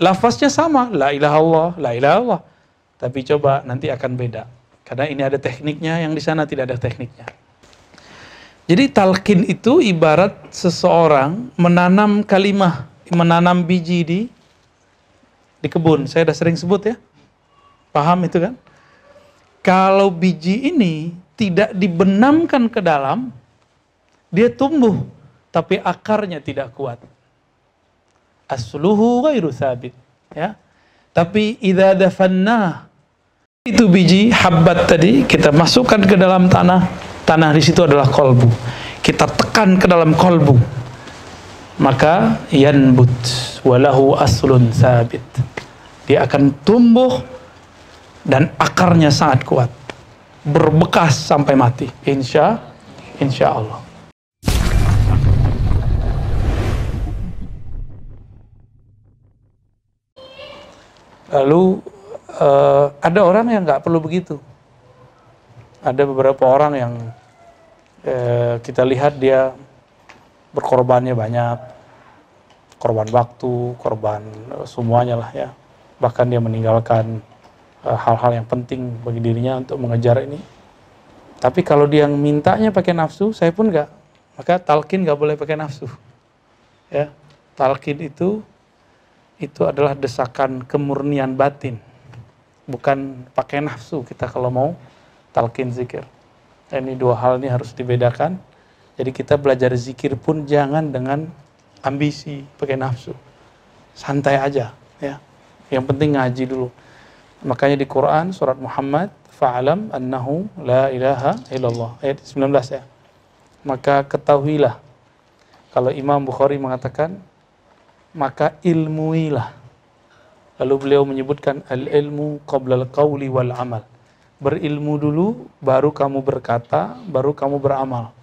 Lafaznya sama, la ilaha illallah, la ilaha illallah. Tapi coba nanti akan beda. Karena ini ada tekniknya, yang di sana tidak ada tekniknya. Jadi talqin itu ibarat seseorang menanam kalimah, menanam biji di kebun. Saya sudah sering sebut ya. Paham itu kan? Kalau biji ini tidak dibenamkan ke dalam, dia tumbuh, tapi akarnya tidak kuat. Asluhu ghairu thabit, ya. Tapi idza dafanna, itu biji habbat tadi kita masukkan ke dalam tanah di situ adalah kolbu. Kita tekan ke dalam kolbu, maka yanbut walahu aslun thabit. Dia akan tumbuh dan akarnya sangat kuat, berbekas sampai mati. Insya Allah. Lalu ada orang yang nggak perlu begitu. Ada beberapa orang yang kita lihat dia berkorbannya banyak, korban waktu, korban semuanya lah ya. Bahkan dia meninggalkan hal-hal yang penting bagi dirinya untuk mengejar ini. Tapi kalau dia mintanya pakai nafsu, saya pun nggak. Maka talqin nggak boleh pakai nafsu. Ya, talqin itu adalah desakan kemurnian batin, bukan pakai nafsu kita kalau mau talqin zikir. Ini dua hal ini harus dibedakan. Jadi kita belajar zikir pun jangan dengan ambisi pakai nafsu, santai aja ya. Yang penting ngaji dulu. Makanya di Quran surat Muhammad, fa'alam annahu la ilaha illallah, ayat 19 ya. Maka ketahuilah, kalau Imam Bukhari mengatakan, maka ilmuilah. Lalu beliau menyebutkan al-ilmu qabla al-qawli wal amal. Berilmu dulu, baru kamu berkata, baru kamu beramal.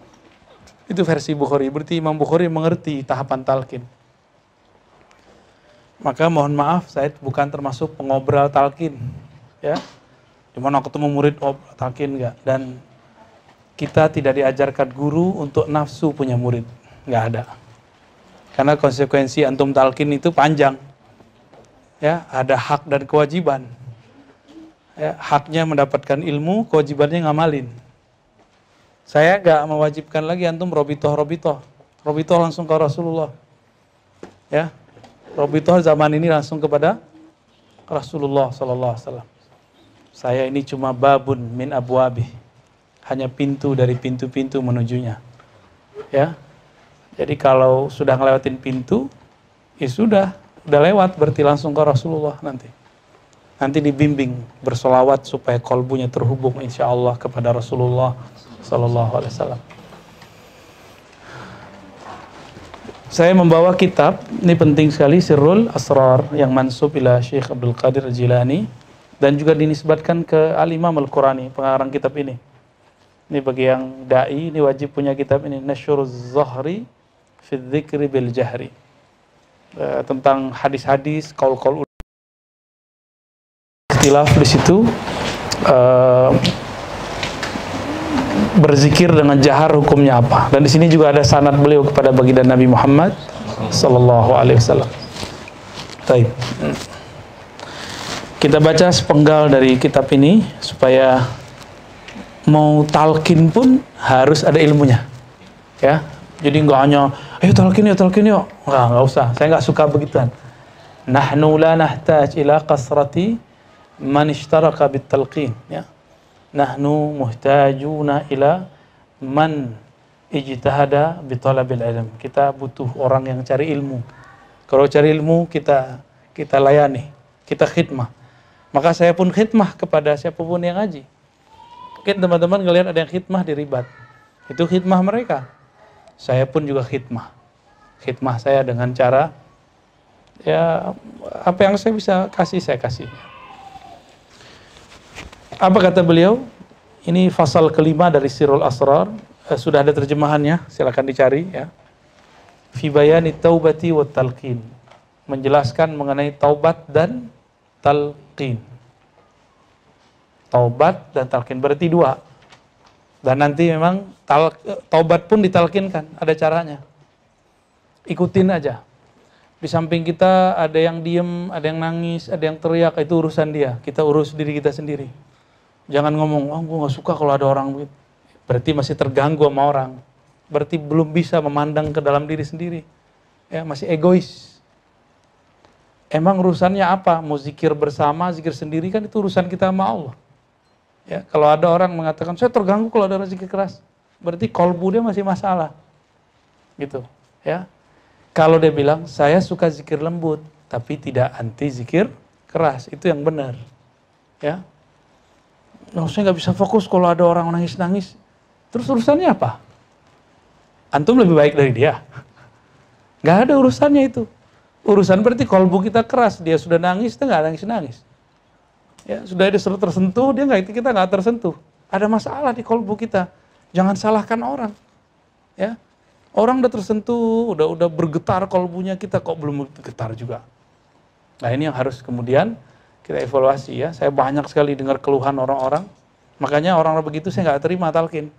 Itu versi Bukhari. Berarti Imam Bukhari mengerti tahapan talqin. Maka mohon maaf, saya bukan termasuk pengobrol talqin. Ya, dimana ketemu murid talqin enggak. Dan kita tidak diajarkan guru untuk nafsu punya murid. Enggak ada. Karena konsekuensi antum talqin itu panjang. Ya, ada hak dan kewajiban. Ya, haknya mendapatkan ilmu, kewajibannya ngamalin. Saya enggak mewajibkan lagi antum robitoh. Robitoh langsung ke Rasulullah. Ya, robitoh zaman ini langsung kepada Rasulullah sallallahu alaihi wasallam. Saya ini cuma babun min abwabih. Hanya pintu dari pintu-pintu menujunya. Ya. Jadi kalau sudah ngelewatin pintu, ya sudah lewat, berarti langsung ke Rasulullah nanti. Nanti dibimbing bersolawat supaya kolbunya terhubung insya Allah kepada Rasulullah sallallahu alaihi wasallam. Saya membawa kitab, ini penting sekali, Sirrul Asrar yang mansub ila Syekh Abdul Qadir Jilani dan juga dinisbatkan ke Al-Imam Al-Qurani, pengarang kitab ini. Ini bagi yang dai, ini wajib punya kitab ini, Nasyruz Zahri fi dzikri bil jahri. Tentang hadis-hadis, qaul-qaul ikhtilaf di situ. Berzikir dengan jahar hukumnya apa? Dan di sini juga ada sanad beliau kepada baginda Nabi Muhammad sallallahu alaihi wasallam. Baik. Kita baca sepenggal dari kitab ini supaya mau talqin pun harus ada ilmunya. Ya. Jadi enggak hanya ayo talqin yuk. Enggak usah. Saya enggak suka begituan. Nahnu la nahtaj ila qasrati man ishtaraka bit talqin, ya. Nahnu muhtajuna ila man ijtahada bi talabil ilm. Kita butuh orang yang cari ilmu. Kalau cari ilmu kita layani, kita khidmah. Maka saya pun khidmah kepada siapapun yang ngaji. Mungkin teman-teman ngelihat ada yang khidmah di Ribat. Itu khidmah mereka. Saya pun juga khidmah. Khidmah saya dengan cara ya apa yang saya bisa kasih saya kasih. Apa kata beliau? Ini fasal kelima dari Sirrul Asrar. Sudah ada terjemahannya, silakan dicari ya. Fi bayani taubati wa talqin. Menjelaskan mengenai taubat dan talqin. Taubat dan talqin berarti dua. Dan nanti memang taubat pun ditalqinkan, ada caranya. Ikutin aja. Di samping kita ada yang diem, ada yang nangis, ada yang teriak, itu urusan dia. Kita urus diri kita sendiri. Jangan ngomong, oh gue gak suka kalau ada orang begitu. Berarti masih terganggu sama orang. Berarti belum bisa memandang ke dalam diri sendiri. Ya, masih egois. Emang urusannya apa? Mau zikir bersama, zikir sendiri kan itu urusan kita sama Allah. Ya, kalau ada orang mengatakan, saya terganggu kalau ada zikir keras. Berarti kolbu dia masih masalah. Gitu. Ya. Kalau dia bilang, saya suka zikir lembut, tapi tidak anti zikir keras. Itu yang benar. Ya. Nah, saya nggak bisa fokus kalau ada orang nangis-nangis. Terus urusannya apa? Antum lebih baik dari dia? Nggak ada urusannya itu. Urusan berarti kolbu kita keras. Dia sudah nangis, kita nggak nangis-nangis. Ya, sudah ada tersentuh, kita nggak tersentuh. Ada masalah di kolbu kita. Jangan salahkan orang. Ya. Orang udah tersentuh, udah bergetar kolbunya, kita kok belum bergetar juga. Nah ini yang harus kemudian kita evaluasi ya. Saya banyak sekali dengar keluhan orang-orang. Makanya orang-orang begitu saya nggak terima talqin.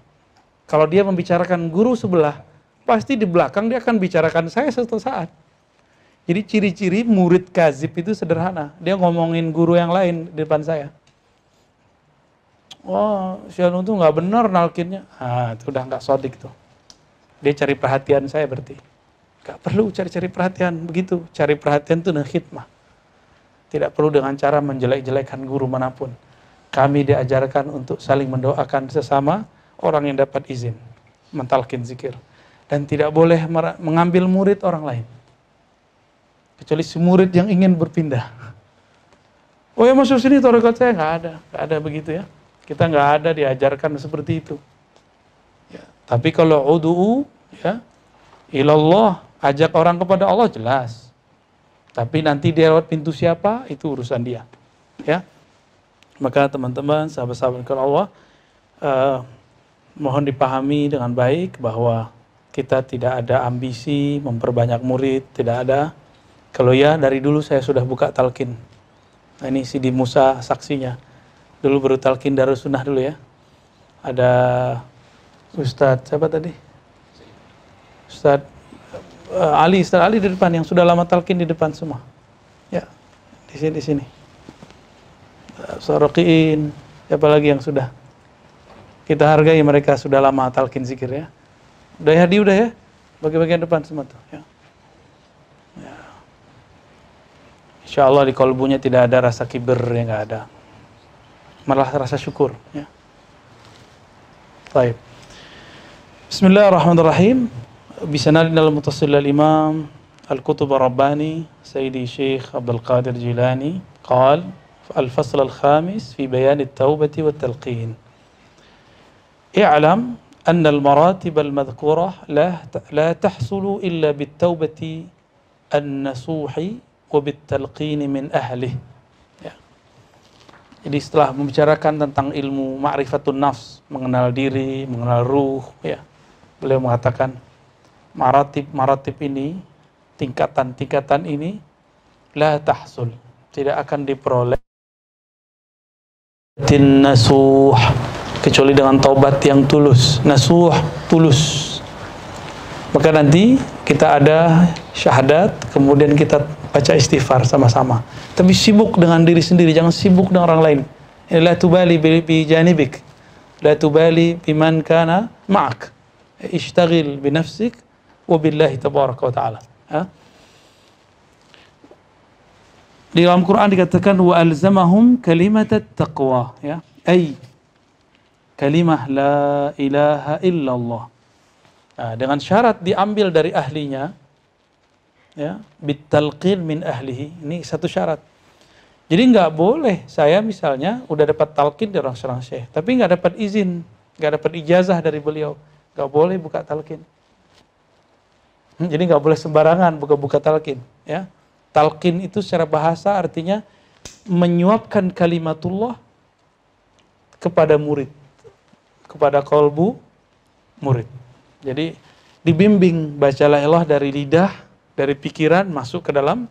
Kalau dia membicarakan guru sebelah, pasti di belakang dia akan bicarakan saya suatu saat. Jadi ciri-ciri murid kazib itu sederhana. Dia ngomongin guru yang lain di depan saya. Wah, si Anu tuh nggak benar nalkinnya. Ah, itu udah nggak sodik tuh. Dia cari perhatian saya berarti. Gak perlu cari-cari perhatian. Begitu, cari perhatian itu dengan khidmah. Tidak perlu dengan cara menjelek-jelekkan guru manapun. Kami diajarkan untuk saling mendoakan sesama orang yang dapat izin mentalkin zikir. Dan tidak boleh mengambil murid orang lain. Kecuali si murid yang ingin berpindah. Oh ya masuk sini tarekat saya, nggak ada begitu ya. Kita nggak ada diajarkan seperti itu. Tapi kalau udu'u ya ilallah, ajak orang kepada Allah jelas. Tapi nanti dia lewat pintu siapa, itu urusan dia. Ya. Maka teman-teman, sahabat-sahabat Allah, mohon dipahami dengan baik bahwa kita tidak ada ambisi memperbanyak murid, tidak ada. Kalau ya dari dulu saya sudah buka talqin. Nah, ini Sidi Musa saksinya. Dulu baru talqin Darussunnah dulu ya. Ada Ustadz siapa tadi? Ustadz Ali di depan yang sudah lama talqin di depan semua. Ya, di sini. Sorokiin, siapa lagi yang sudah? Kita hargai mereka sudah lama talqin zikir ya. Udah ya, udah ya. Bagian depan semua tuh. Ya. Ya. Insya Allah di kolbunya tidak ada rasa kiber yang nggak ada. Malah rasa syukur. Ya. Baik. Bismillahirrahmanirrahim. Bisanadina al-muttasil al-imam al-kutub ar-rabbani Sayyidi Syekh Abdul Qadir Jilani qal al-fasl al-khamis fi bayan at-taubati wa at-talqin. I'lam anna al-maratib al-madhkurah la tahsulu illa bit-taubati an-nasuhi wa bit-talqin min ahlihi. Ya. Jadi setelah membicarakan tentang ilmu ma'rifatun nafs, mengenal diri, mengenal ruh ya. Beliau mengatakan maratib ini, tingkatan-tingkatan ini la tahsul, tidak akan diperoleh nasuh kecuali dengan taubat yang tulus. Nasuh tulus. Maka nanti kita ada syahadat, kemudian kita baca istighfar sama-sama. Tapi sibuk dengan diri sendiri, jangan sibuk dengan orang lain. La tubali bi janibik, la tubali biman kana ma'ak. Ishtaghil binafsik wa billahi tabaraka wa ta'ala. Di dalam Quran dikatakan wa alzamahum kalimatat taqwa ya, ay kalimah la ilaha illallah. Nah, dengan syarat diambil dari ahlinya ya, bitalqin min ahlihi. Ini satu syarat. Jadi nggak boleh saya misalnya udah dapat talqin dari orang syekh tapi nggak dapat izin, nggak dapat ijazah dari beliau. Gak boleh buka talqin. Jadi gak boleh sembarangan buka-buka talqin. Ya. Talqin itu secara bahasa artinya menyuapkan kalimatullah kepada murid, kepada kolbu murid. Jadi dibimbing baca la ilaha dari lidah, dari pikiran masuk ke dalam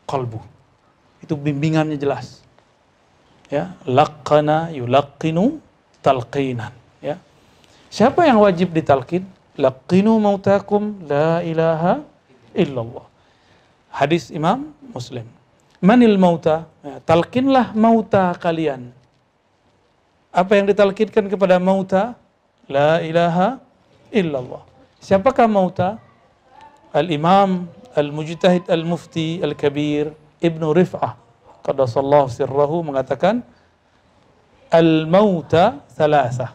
kolbu. Itu bimbingannya jelas. Ya, laqana yulaqqinu talqinan. Ya. Siapa yang wajib ditalqin? Laqinu mautakum la ilaha illallah. Hadis Imam Muslim. Manil mauta? Ya, talkinlah mauta kalian. Apa yang ditalkinkan kepada mauta? La ilaha illallah. Siapakah mauta? Al-Imam Al-Mujtahid Al-Mufti Al-Kabir Ibnu Rif'ah qaddasallahu sirrahu mengatakan al-mauta thalathah.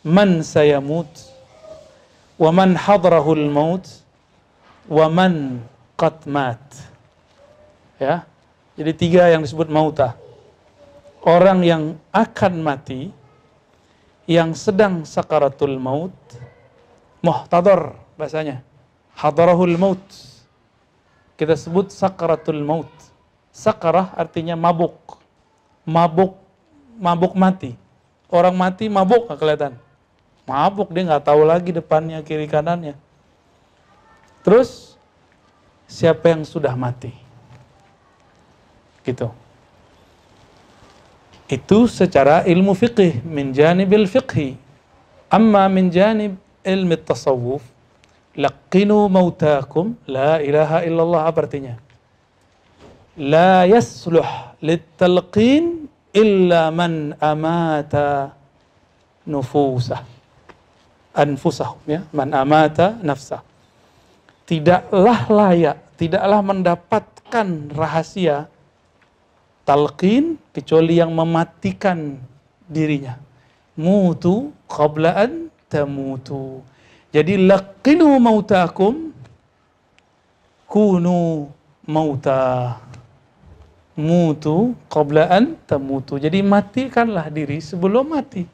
Man sayamut wa man hadrahu al-maut wa man qad mat. Ya. Jadi 3 yang disebut mauta. Orang yang akan mati, yang sedang sakaratul maut, muhtadar bahasanya. Hadarahul maut. Kita sebut sakaratul maut. Sakarah artinya mabuk. Mabuk mati. Orang mati mabuk nggak kelihatan. Mabuk, dia nggak tahu lagi depannya, kiri kanannya. Terus siapa yang sudah mati? Gitu. Itu secara ilmu fiqih, min janibil fiqhi. Amma min janib ilmi tasawuf, laqinu mautakum la ilaha illallah, apa artinya? La yasluh litalqin illa man amata nufusah. Anfusahum, ya, man amata nafsah. Tidaklah layak, tidaklah mendapatkan rahasia talqin kecuali yang mematikan dirinya. Mutu qabla an tamutu. Jadi laqinu mautakum kunu mauta. Mutu qabla an tamutu. Jadi matikanlah diri sebelum mati.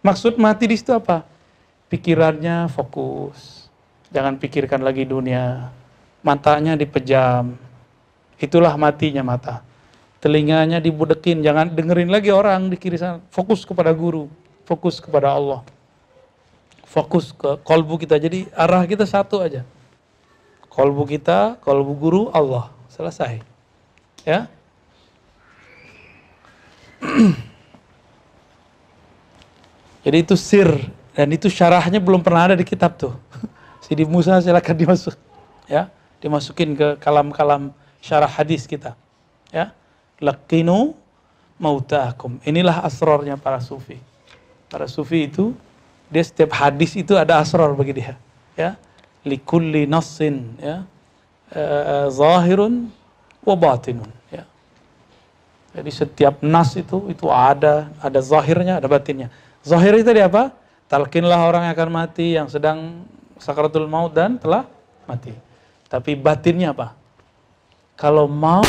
Maksud mati di situ apa? Pikirannya fokus. Jangan pikirkan lagi dunia. Matanya dipejam. Itulah matinya mata. Telinganya dibudekin, jangan dengerin lagi orang di kiri sana. Fokus kepada guru, fokus kepada Allah. Fokus ke kolbu kita. Jadi arah kita satu aja. Kolbu kita, kolbu guru, Allah. Selesai. Ya. Jadi itu sir, dan itu syarahnya belum pernah ada di kitab tuh. Sidi Musa silakan dimasuk, ya, dimasukin ke kalam-kalam syarah hadis kita. Ya. Laqinu mautakum. Inilah asrarnya para sufi. Para sufi itu, dia setiap hadis itu ada asrar bagi dia. Ya, likulli nassin, ya, zahirun wa batinun. Ya. Jadi setiap nas itu ada zahirnya, ada batinnya. Zahir itu dia apa? Talkinlah orang yang akan mati, yang sedang sakaratul maut dan telah mati. Tapi batinnya apa? Kalau mau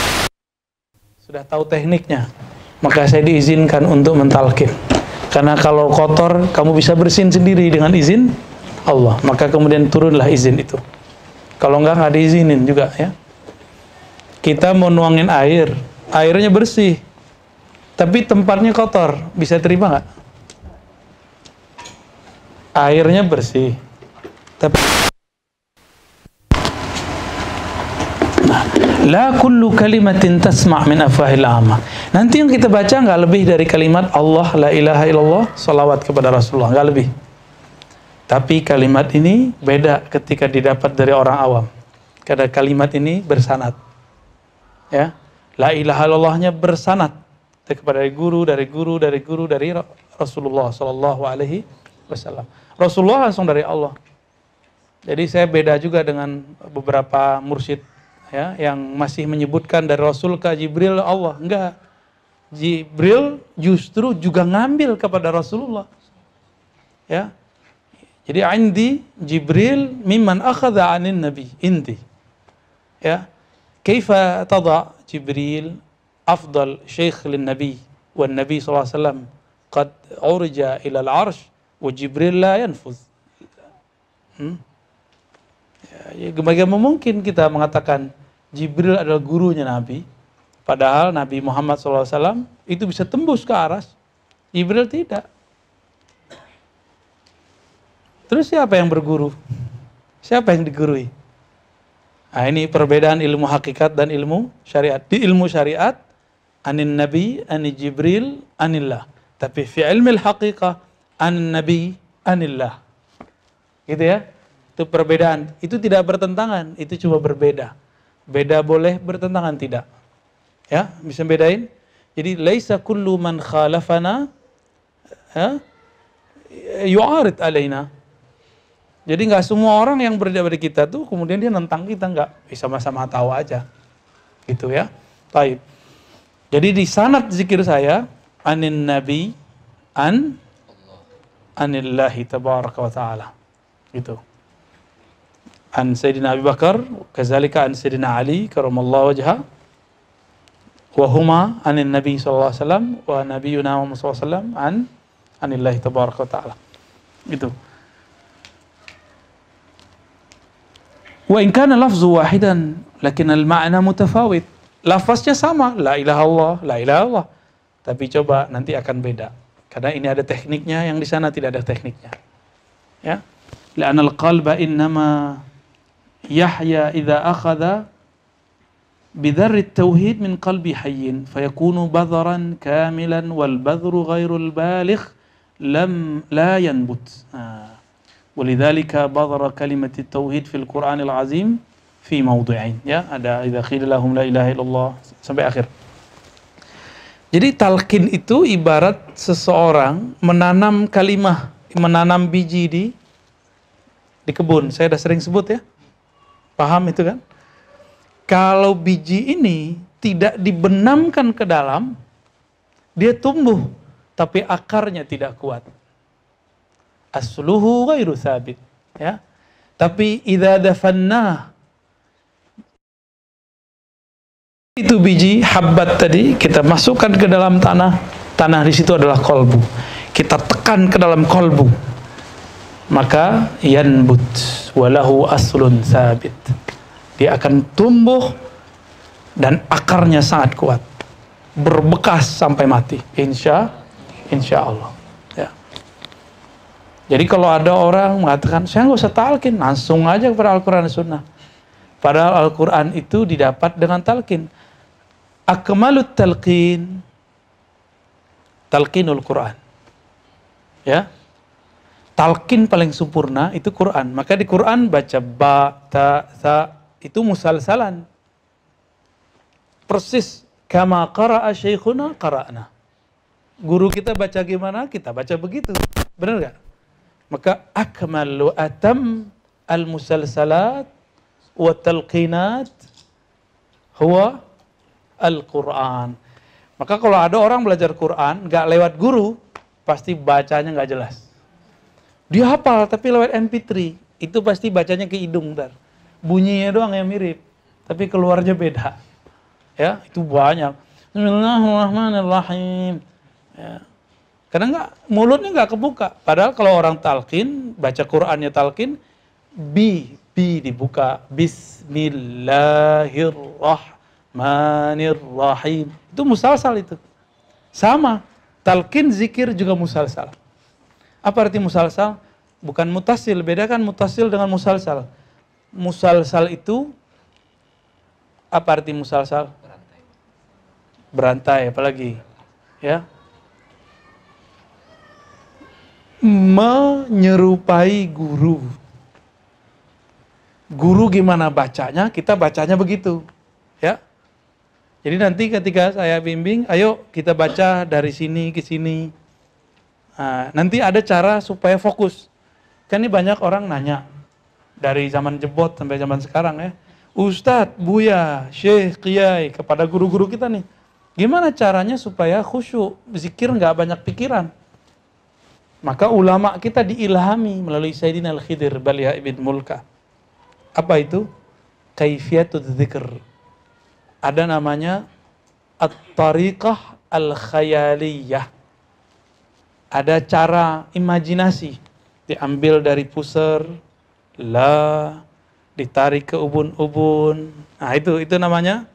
sudah tahu tekniknya, maka saya diizinkan untuk mentalkin. Karena kalau kotor, kamu bisa bersihin sendiri dengan izin Allah. Maka kemudian turunlah izin itu. Kalau nggak diizinin juga, ya. Kita mau nuangin air, airnya bersih, tapi tempatnya kotor, bisa terima nggak? Airnya bersih, tapi la kullu kalimatin tasma' min afwahil amma. Nanti yang kita baca nggak lebih dari kalimat Allah, la ilaha illallah, salawat kepada Rasulullah, nggak lebih. Tapi kalimat ini beda ketika didapat dari orang awam. Karena kalimat ini bersanad. Ya, la ilaha illallahnya bersanad kepada guru, dari Rasulullah sallallahu alaihi wasallam. Rasulullah langsung dari Allah. Jadi saya beda juga dengan beberapa mursyid, ya, yang masih menyebutkan dari Rasul ke Jibril Allah. Enggak. Jibril justru juga ngambil kepada Rasulullah. Ya. Jadi indi Jibril mimman akhadha 'anin nabi inti. Ya. Kaifa tada Jibril afdal syekh lin nabi wan nabi sallallahu alaihi wasallam qad urja ila al-'arsy wa Jibril la yanfuz. Ya, bagaimana mungkin kita mengatakan Jibril adalah gurunya Nabi, padahal Nabi Muhammad SAW itu bisa tembus ke aras, Jibril tidak. Terus siapa yang berguru? Siapa yang digurui? Nah, ini perbedaan ilmu hakikat dan ilmu syariat. Di ilmu syariat, anin Nabi, anin Jibril, anillah. Tapi fi ilmi haqiqah, anin Nabi, anillah. Gitu ya. Itu perbedaan. Itu tidak bertentangan, itu cuma berbeda. Beda boleh, bertentangan tidak. Ya, bisa bedain? Jadi laisa kullu man khalafana yu'arid alaina. Jadi nggak semua orang yang berbeda dari kita tuh kemudian dia nentang kita, nggak. Sama-sama tahu aja. Gitu ya. Baik. Jadi di sanad zikir saya anin nabi anillahi tabaraka wa ta'ala. Gitu. An Sayyidina Abu Bakar, kazalika an Sayyidina Ali karamallahu wajha. Wa huma anin nabi sallallahu alaihi wasallam wa nabiyuna Muhammad sallallahu alaihi wasallam anillahi tabaraka wa ta'ala. Gitu. Wa in kana lafzu wahidan lakin al-ma'na mutafawit. Lafaznya sama, la ilaha illallah, la ilaha illallah. Tapi coba nanti akan beda. Karena ini ada tekniknya, yang di sana tidak ada tekniknya. Ya. La'anna al-qalba innama yahya idza akhadha bidharri at-tauhid min qalbi hayyin fayakunu badran kamilan wal badru ghairul baligh lam la yanbut. Walidzalika badara kalimat at-tauhid fil Qur'anil azim fi mawdu'ain. Ya, ada idza qila lahum la ilaha illallah sampai akhir. Jadi talqin itu ibarat seseorang menanam kalimah, menanam biji di kebun. Saya sudah sering sebut ya. Paham itu kan? Kalau biji ini tidak dibenamkan ke dalam, dia tumbuh, tapi akarnya tidak kuat. Asluhu ghairu thabit, ya. Tapi idza dafanna, itu biji habbat tadi kita masukkan ke dalam tanah di situ adalah kolbu. Kita tekan ke dalam kolbu, maka yanbut walahu aslun sabit. Dia akan tumbuh dan akarnya sangat kuat, berbekas sampai mati. Insya Allah. Ya. Jadi kalau ada orang mengatakan saya nggak usah talqin, langsung aja kepada Al-Quran dan Sunnah. Padahal Al-Quran itu didapat dengan talqin. Akmalut talqinul Quran. Ya. Talqin paling sempurna itu Quran. Maka di Quran baca ba, ta, sa itu musalsalan. Persis kama qara'a syekhuna qara'na. Guru kita baca gimana, kita baca begitu. Benar enggak? Maka akmalu atam al-musalsalat wa talqinat huwa Al-Quran. Maka kalau ada orang belajar Quran nggak lewat guru, pasti bacanya nggak jelas. Dia hafal tapi lewat MP3, itu pasti bacanya ke hidung ntar. Bunyinya doang yang mirip, tapi keluarnya beda. Ya, itu banyak. Bismillahirrahmanirrahim. Ya. Karena mulutnya nggak kebuka. Padahal kalau orang talqin, baca Qurannya talqin, bi dibuka. Bismillahirrahmanirrahim. Itu musalsal itu. Sama. Talqin zikir juga musalsal. Apa arti musalsal? Bukan mutasil. Bedakan mutasil dengan musalsal. Musalsal itu, apa arti musalsal? Berantai, apalagi? Ya. Menyerupai guru. Guru gimana bacanya, kita bacanya begitu. Ya. Jadi nanti ketika saya bimbing, ayo kita baca dari sini ke sini. Nah, nanti ada cara supaya fokus. Kan ini banyak orang nanya, dari zaman jebot sampai zaman sekarang ya. Ustadz, Buya, Syekh, Kiai, kepada guru-guru kita nih. Gimana caranya supaya khusyuk, zikir nggak banyak pikiran? Maka ulama kita diilhami melalui Sayyidina Al-Khidir Baliyah ibn Mulka. Apa itu? Kaifiyatul dzikr. Ada namanya At-Tariqah Al-Khayaliyah. Ada cara imajinasi. Diambil dari pusar, la, ditarik ke ubun-ubun. Nah itu namanya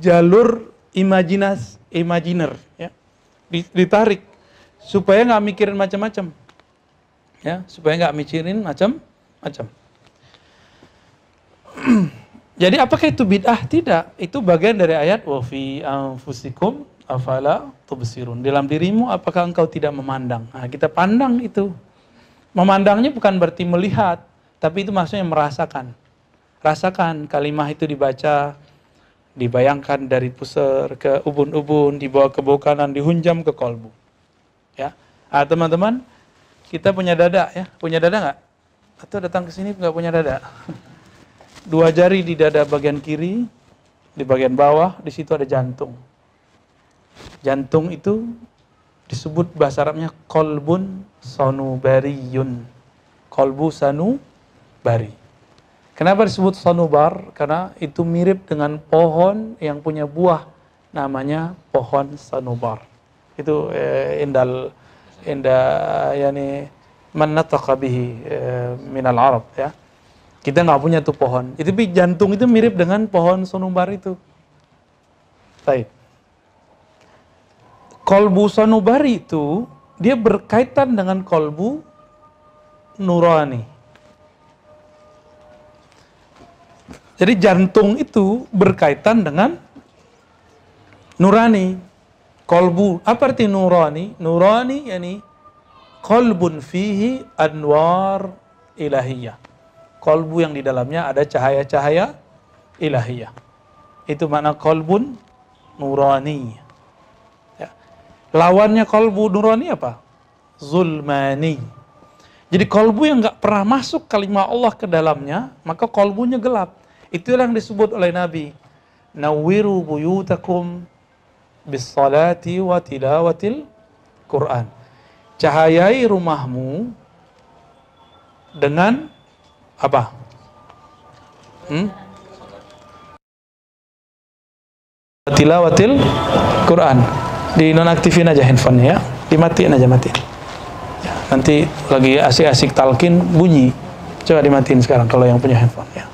jalur imajiner. Ya. Ditarik. Supaya nggak mikirin macam-macam. Ya, supaya nggak mikirin macam-macam. Jadi apakah itu bid'ah? Tidak. Itu bagian dari ayat wa fi anfusikum afala tubsirun. Dalam dirimu apakah engkau tidak memandang? Nah, kita pandang itu. Memandangnya bukan berarti melihat, tapi itu maksudnya merasakan. Rasakan kalimat itu dibaca, dibayangkan dari pusar ke ubun-ubun, dibawa ke bawah kanan, dihunjam ke kolbu. Ya, teman-teman, kita punya dada ya, punya dada nggak? Atau datang ke sini nggak punya dada? 2 jari di dada bagian kiri, di bagian bawah, di situ ada jantung. Jantung itu disebut bahasa Arabnya kolbun sanubariyun. Kolbu sanubari. Kenapa disebut sanubar? Karena itu mirip dengan pohon yang punya buah namanya pohon sanubar. Itu indah yani man nataqa bihi minal Arab ya. Kita nggak punya tuh pohon. Tapi jantung itu mirip dengan pohon sanubar itu. Baik. Kolbu sanubari itu dia berkaitan dengan kolbu nurani. Jadi jantung itu berkaitan dengan nurani, kolbu. Apa arti nurani? Nurani yani kolbun fihi anwar ilahiyah. Kolbu yang di dalamnya ada cahaya-cahaya ilahiyah. Itu makna kolbun nurani. Ya. Lawannya kolbu nurani apa? Zulmani. Jadi kolbu yang nggak pernah masuk kalimat Allah ke dalamnya, maka kolbunya gelap. Itulah yang disebut oleh Nabi. Nawwiru buyutakum bis-salati wa tilawatil Quran. Cahayai rumahmu dengan apa? Tilawatil Quran. Dinonaktifin aja handphonenya ya. Dimatiin aja, matiin. Ya, nanti lagi asik-asik talqin bunyi. Coba dimatiin sekarang kalau yang punya handphone ya.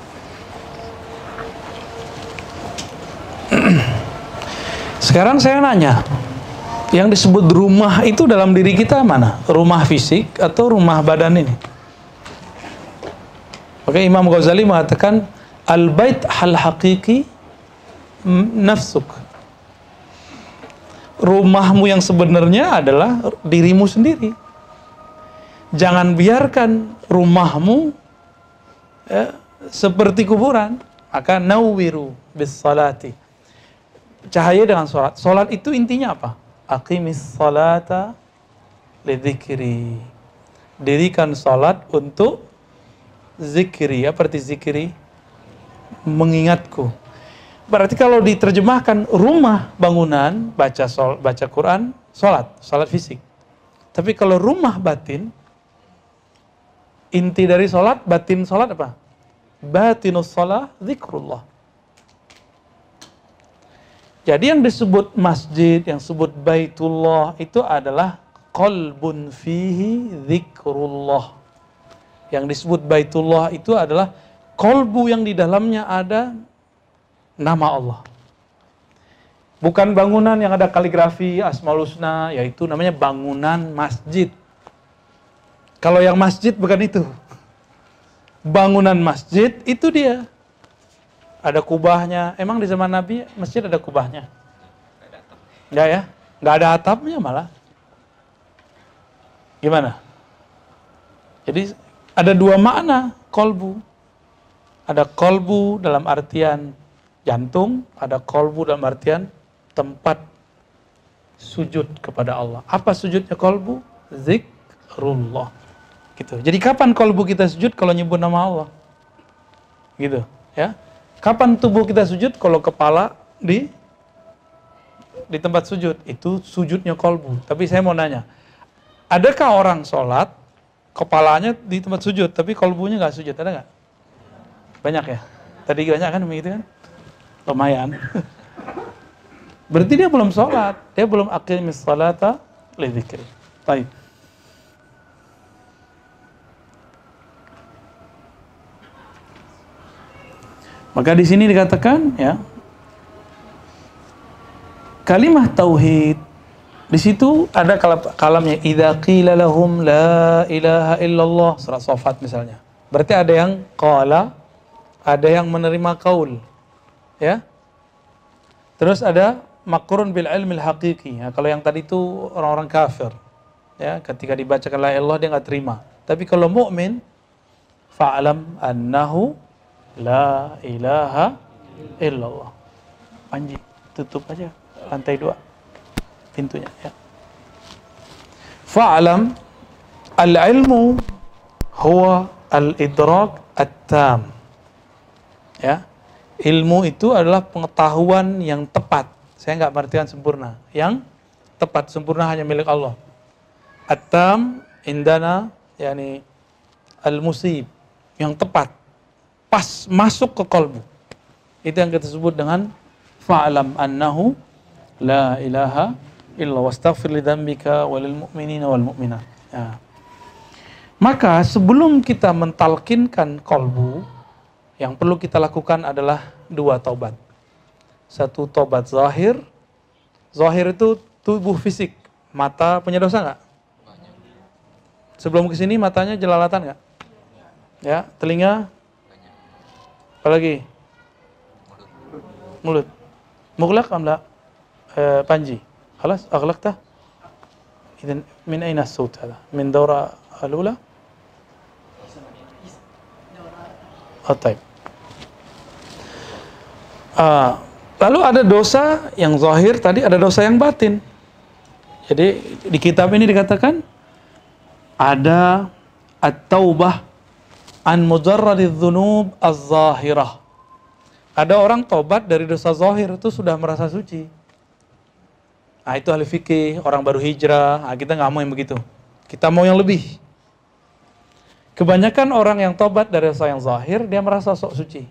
Sekarang saya nanya, yang disebut rumah itu dalam diri kita mana? Rumah fisik atau rumah badan ini? Maka Imam Ghazali mengatakan, al-bait hal haqiqi nafsuk. Rumahmu yang sebenarnya adalah dirimu sendiri. Jangan biarkan rumahmu seperti kuburan. Maka nawwiru bis salati. Cahaya dengan sholat. Sholat itu intinya apa? Aqimis salata lidzikri. Dirikan sholat untuk zikri. Apa arti zikri? Mengingatku. Berarti kalau diterjemahkan rumah, bangunan, baca Quran, sholat fisik. Tapi kalau rumah batin, inti dari sholat, batin sholat apa? Batinus sholat, zikrullah. Jadi yang disebut masjid, yang disebut baitullah itu adalah qalbun fihi zikrullah. Yang disebut baitullah itu adalah kolbu yang di dalamnya ada nama Allah. Bukan bangunan yang ada kaligrafi Asmaul Husna, yaitu namanya bangunan masjid. Kalau yang masjid bukan itu. Bangunan masjid itu dia. Ada kubahnya. Emang di zaman Nabi masjid ada kubahnya? Enggak ya? Enggak ada atapnya malah. Gimana? Jadi ada 2 makna kolbu. Ada kolbu dalam artian jantung, ada kolbu dalam artian tempat sujud kepada Allah. Apa sujudnya kolbu? Zikrullah. Gitu. Jadi kapan kolbu kita sujud? Kalau nyebut nama Allah. Gitu, ya. Kapan tubuh kita sujud? Kalau kepala di tempat sujud. Itu sujudnya kolbu. Tapi saya mau nanya, adakah orang sholat, kepalanya di tempat sujud, tapi kolbunya nggak sujud? Ada nggak? Banyak ya? Tadi banyak kan begitu kan? Lumayan. Berarti dia belum sholat. Dia belum aqimis sholata lidzikri. Baik. Maka di sini dikatakan ya, kalimah tauhid di situ ada kalamnya idza qila lahum la ilaha illallah, surat Shafat misalnya. Berarti ada yang qala, ada yang menerima qaul. Ya. Terus ada maqrun bil ilmil haqiqi. Ya, kalau yang tadi itu orang-orang kafir. Ya, ketika dibacakan la ilaha illallah dia enggak terima. Tapi kalau mukmin fa'lam annahu La ilaha illallah. Panji, tutup aja lantai 2 pintunya ya. Fa'lam al-ilmu huwa al-idrak at-tam. Ya. Ilmu itu adalah pengetahuan yang tepat. Saya nggak mengartikan sempurna. Yang tepat, sempurna hanya milik Allah. At-tam indana yakni al-musib, yang tepat, pas masuk ke kalbu. Itu yang kita sebut dengan fa'lam annahu la ilaha illa wastaghfir li dzambika walil mu'minina wal mu'minat. Ya. Maka sebelum kita mentalkinkan kalbu, yang perlu kita lakukan adalah 2 taubat. 1 taubat zahir. Zahir itu tubuh fisik. Mata punya dosa nggak? Sebelum kesini matanya jelalatan nggak? Ya, telinga? Apalagi? Mulut. Mughlaq am la? Panji. Khalas, aghlaqtah? Idzan min aina as-sawt hada? Min dawra al-ula? Taib. Lalu ada dosa yang zahir, tadi ada dosa yang batin. Jadi di kitab ini dikatakan ada at-taubah an mujarradidz dzunub az-zahirah. Ada orang tobat dari dosa zahir itu sudah merasa suci. Nah, itu ahli fikih, orang baru hijrah. Nah, kita nggak mau yang begitu. Kita mau yang lebih. Kebanyakan orang yang tobat dari dosa yang zahir, dia merasa sok suci.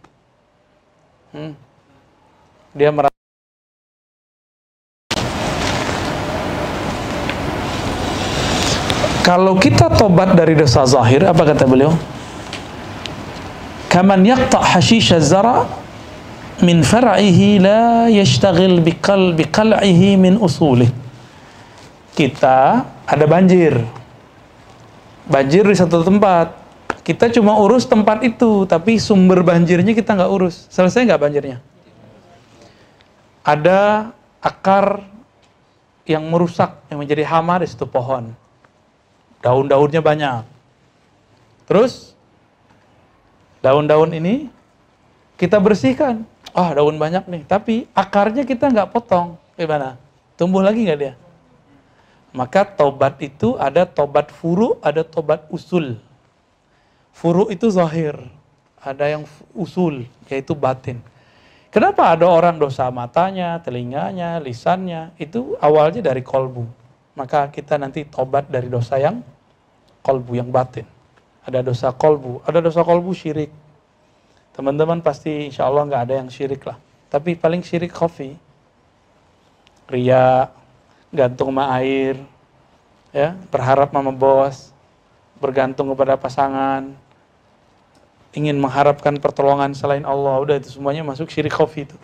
Dia merasa kalau kita tobat dari dosa zahir, apa kata beliau? Kaman yaqta' hashish az-zara' min far'ihi la yashtaghil biqal'ihi min usulih. Kita ada banjir. Banjir di satu tempat. Kita cuma urus tempat itu, tapi sumber banjirnya kita nggak urus. Selesai nggak banjirnya? Ada akar yang merusak, yang menjadi hama di situ pohon. Daun-daunnya banyak. Terus, daun-daun ini kita bersihkan. Daun banyak nih, tapi akarnya kita nggak potong. Gimana? Tumbuh lagi nggak dia? Maka tobat itu ada tobat furu, ada tobat usul. Furu itu zahir, ada yang usul, yaitu batin. Kenapa ada orang dosa matanya, telinganya, lisannya, itu awalnya dari kolbu. Maka kita nanti tobat dari dosa yang kolbu, yang batin. Ada dosa kolbu, ada dosa kolbu syirik. Teman-teman pasti insya Allah nggak ada yang syirik lah. Tapi paling syirik khafi. Riya, gantung sama air, ya, berharap sama bos, bergantung kepada pasangan, ingin mengharapkan pertolongan selain Allah, udah itu semuanya masuk syirik khafi itu.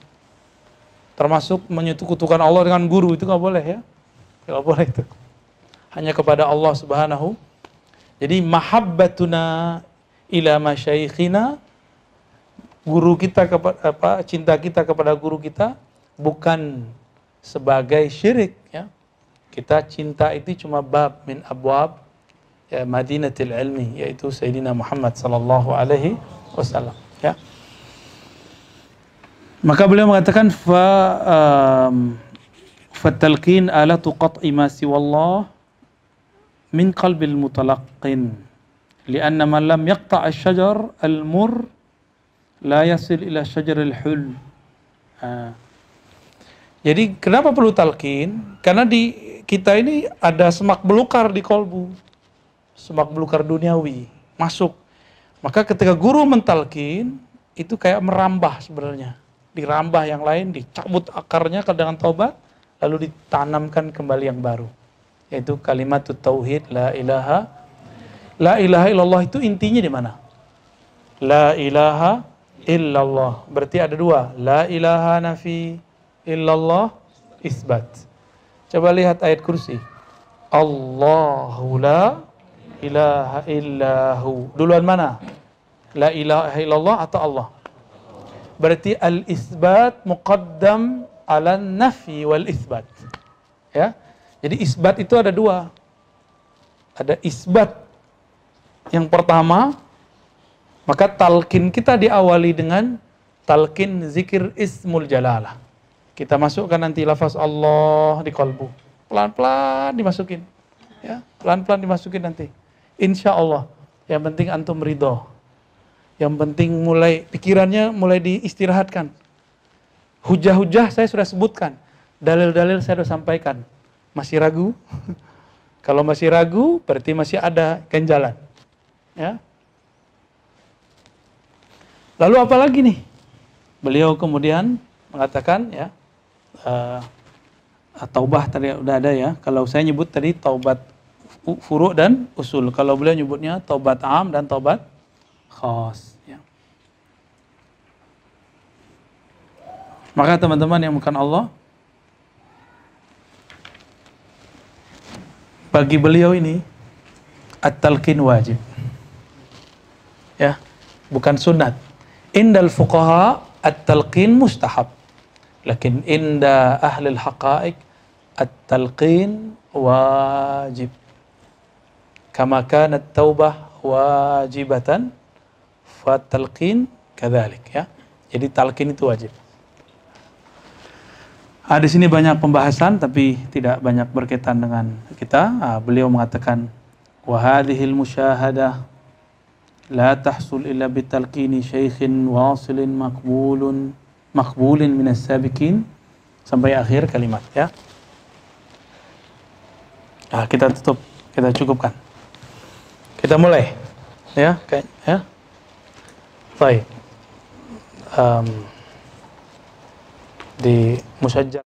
Termasuk menyekutukan Allah dengan guru, itu nggak boleh ya, nggak boleh itu. Hanya kepada Allah Subhanahu. Jadi mahabbatuna ila masyaikhina, guru kita kepada cinta kita kepada guru kita bukan sebagai syirik ya. Kita cinta itu cuma bab min abwab ya, Madinatul Ilmi, yaitu Sayyidina Muhammad sallallahu alaihi wasallam ya. Maka beliau mengatakan fatalqin alatu qat'i ma siwallah min qalbil mutalaqqin lianna man lam yaqta' asy-syajar al-mur la yasil ila syajaril hul. Jadi kenapa perlu talqin? Karena di kita ini ada semak belukar di kolbu, semak belukar duniawi masuk. Maka ketika guru mentalkin itu kayak merambah sebenarnya, dirambah yang lain, dicabut akarnya dengan taubat, lalu ditanamkan kembali yang baru, yaitu kalimat tauhid la ilaha illallah. Itu intinya di mana? La ilaha illallah. Berarti ada 2, la ilaha nafi, illallah isbat. Coba lihat ayat kursi. Allahu la ilaha illahu. Duluan mana? La ilaha illallah atau Allah? Berarti al-isbat muqaddam ala nafi wal isbat. Ya. Jadi isbat itu ada 2. Ada isbat yang pertama, Maka talqin kita diawali dengan talqin zikir ismul jalalah. Kita masukkan nanti lafaz Allah di kalbu. Pelan-pelan dimasukin. Ya, pelan-pelan dimasukin nanti. Insya Allah. Yang penting antum ridho. Yang penting pikirannya mulai diistirahatkan. Hujah-hujah saya sudah sebutkan. Dalil-dalil saya sudah sampaikan. Masih ragu? Kalau masih ragu, berarti masih ada ganjalan. Ya. Lalu apa lagi nih? Beliau kemudian mengatakan, ya, taubah tadi udah ada ya. Kalau saya nyebut tadi taubat furu' dan usul. Kalau beliau nyebutnya taubat am dan taubat khas. Ya. Maka teman-teman yang bukan Allah, bagi beliau ini at-talqin wajib. Ya, bukan sunat. Indal fuqaha at-talqin mustahab. Lakin inda ahli al-haqa'iq at-talqin wajib. Kama kanat taubah wajibatan fa-talqin kadzalik, ya. Jadi talqin itu wajib. Di sini banyak pembahasan tapi tidak banyak berkaitan dengan kita. Beliau mengatakan wa hadhil musyahadah la tahsul illa bitalqini syaikhin wasilin maqbulin minas sabiqin sampai akhir kalimat, ya. Kita tutup, kita cukupkan. Kita mulai, ya, ya. Baik. Di musajjal